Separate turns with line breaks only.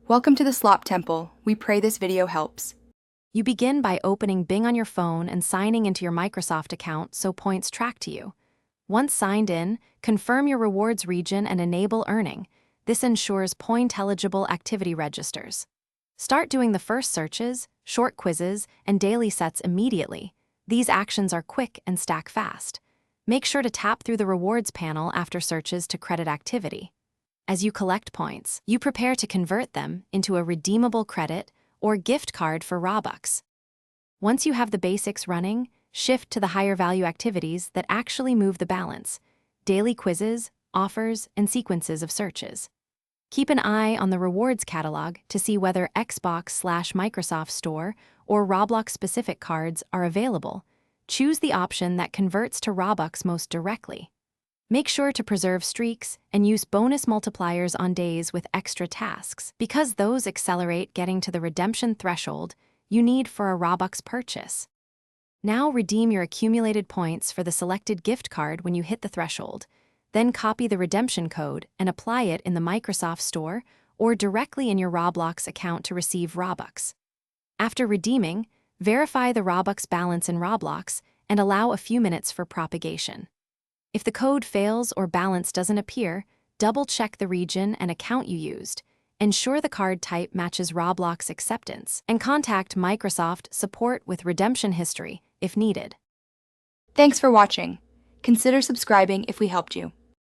Welcome to the Slop Temple. We pray this video helps.
You begin by opening Bing on your phone and signing into your Microsoft account so points track to you. Once signed in, confirm your rewards region and enable earning. This ensures point-eligible activity registers. Start doing the first searches, short quizzes, and daily sets immediately. These actions are quick and stack fast. Make sure to tap through the rewards panel after searches to credit activity. As you collect points, you prepare to convert them into a redeemable credit or gift card for Robux. Once you have the basics running, shift to the higher value activities that actually move the balance: daily quizzes, offers, and sequences of searches. Keep an eye on the rewards catalog to see whether Xbox/Microsoft Store or Roblox-specific cards are available. Choose the option that converts to Robux most directly. Make sure to preserve streaks and use bonus multipliers on days with extra tasks, because those accelerate getting to the redemption threshold you need for a Robux purchase. Now redeem your accumulated points for the selected gift card when you hit the threshold. Then copy the redemption code and apply it in the Microsoft Store or directly in your Roblox account to receive Robux. After redeeming, verify the Robux balance in Roblox and allow a few minutes for propagation. If the code fails or balance doesn't appear, double-check the region and account you used. Ensure the card type matches Roblox acceptance, and contact Microsoft support with redemption history if needed.
Thanks for watching. Consider subscribing if we helped you.